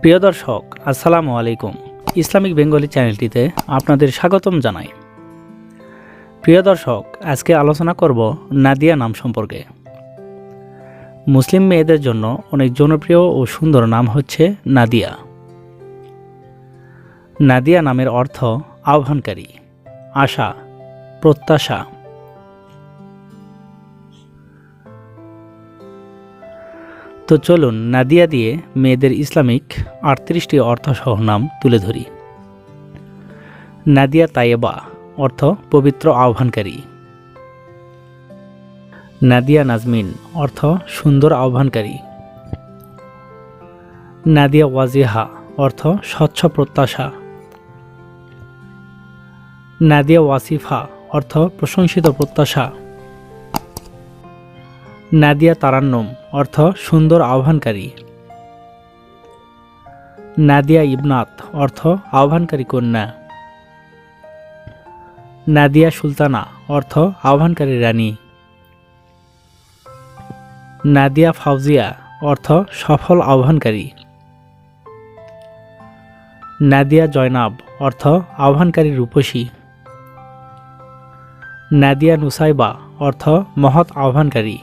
প্রিয় দর্শক, আসসালামু আলাইকুম। ইসলামিক বেঙ্গলি চ্যানেলটিতে আপনাদের স্বাগতম জানাই। প্রিয় দর্শক, আজকে আলোচনা করব নাদিয়া নাম সম্পর্কে। মুসলিম মেয়েদের জন্য অনেক জনপ্রিয় ও সুন্দর নাম হচ্ছে নাদিয়া। নাদিয়া নামের অর্থ আহ্বানকারী, আশা, প্রত্যাশা। তো চলুন নাদিয়া দিয়ে মেয়েদের ইসলামিক 38টি অর্থসহ নাম তুলে ধরি। নাদিয়া তাইয়েবা অর্থ পবিত্র আহ্বানকারী। নাদিয়া নাজমিন অর্থ সুন্দর আহ্বানকারী। নাদিয়া ওয়াজিহা অর্থ স্বচ্ছ প্রত্যাশা। নাদিয়া ওয়াসিফা অর্থ প্রশংসিত প্রত্যাশা। নাদিয়া তারান্নুম অর্থ সুন্দর আহ্বানকারী। নাদিয়া ইবনাত অর্থ আহ্বানকারী কন্যা। নাদিয়া সুলতানা অর্থ আহ্বানকারী রানী। নাদিয়া ফাউজিয়া অর্থ সফল আহ্বানকারী। নাদিয়া জয়নাব অর্থ আহ্বানকারী রূপসী। নাদিয়া নুসাইবা অর্থ মহৎ আহ্বানকারী।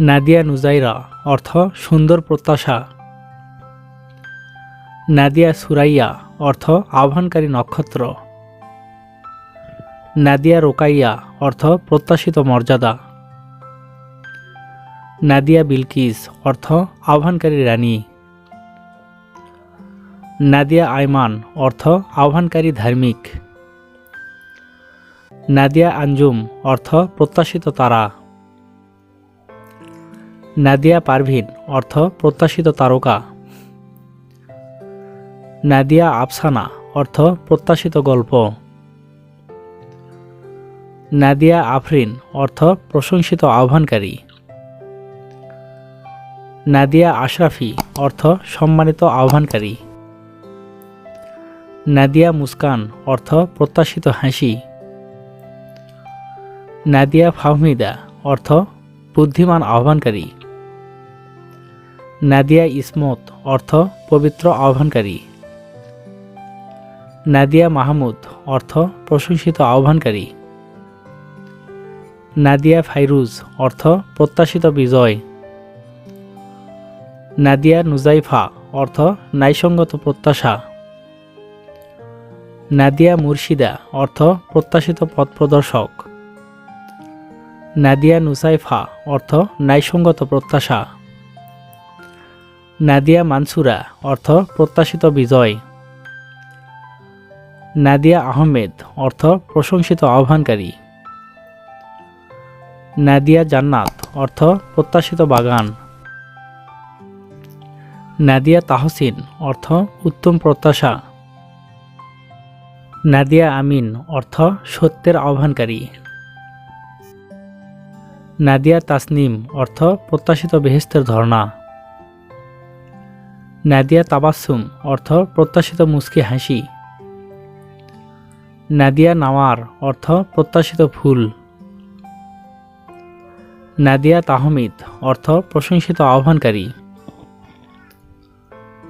নাদিয়া নুজাইরা অর্থ সুন্দর প্রত্যাশা। নাদিয়া সুরাইয়া অর্থ আহ্বানকারী নক্ষত্র। নাদিয়া রোকাইয়া অর্থ প্রত্যাশিত মর্যাদা। নাদিয়া বিলকিস অর্থ আহ্বানকারী রানী। নাদিয়া আইমান অর্থ আহ্বানকারী ধার্মিক। নাদিয়া আঞ্জুম অর্থ প্রত্যাশিত তারা। নাদিয়া পারভিন অর্থ প্রত্যাশিত তারকা। নাদিয়া আফসানা অর্থ প্রত্যাশিত গল্প। নাদিয়া আফরিন অর্থ প্রশংসিত আহ্বানকারী। নাদিয়া আশরাফি অর্থ সম্মানিত আহ্বানকারী। নাদিয়া মুস্কান অর্থ প্রত্যাশিত হাসি। নাদিয়া ফাহমিদা অর্থ বুদ্ধিমান আহ্বানকারী। নাদিয়া ইসমত অর্থ পবিত্র আহ্বানকারী। নাদিয়া মাহমুদ অর্থ প্রশংসিত আহ্বানকারী। নাদিয়া ফাইরুজ অর্থ প্রত্যাশিত বিজয়। নাদিয়া নুজাইফা অর্থ ন্যায়সঙ্গত প্রত্যাশা। নাদিয়া মুর্শিদা অর্থ প্রত্যাশিত পথ প্রদর্শক। নাদিয়া নুসাইফা অর্থ ন্যায়সঙ্গত প্রত্যাশা। নাদিয়া মানসুরা অর্থ প্রত্যাশিত বিজয়। নাদিয়া আহমেদ অর্থ প্রশংসিত আহ্বানকারী। নাদিয়া জান্নাত অর্থ প্রত্যাশিত বাগান। নাদিয়া তাহসিন অর্থ উত্তম প্রত্যাশা। নাদিয়া আমিন অর্থ সত্যের আহ্বানকারী। নাদিয়া তাসনিম অর্থ প্রত্যাশিত বেহেশতের ঝর্ণা। নাদিয়া তাবাসসুম অর্থ প্রত্যাশিত মুস্কি হাসি। নাদিয়া নাওয়ার অর্থ প্রত্যাশিত ফুল। নাদিয়া তাহমিদ অর্থ প্রশংসিত আহ্বানকারী।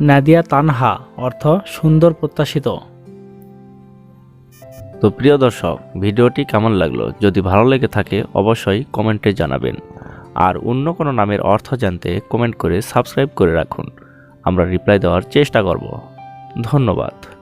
নাদিয়া তানহা অর্থ সুন্দর প্রত্যাশিত। তো প্রিয় দর্শক, ভিডিওটি কেমন লাগলো? যদি ভালো লেগে থাকে অবশ্যই কমেন্টে জানাবেন। আর অন্য কোনো নামের অর্থ জানতে কমেন্ট করে সাবস্ক্রাইব করে রাখুন। আমরা রিপ্লাই দেওয়ার চেষ্টা করব। ধন্যবাদ।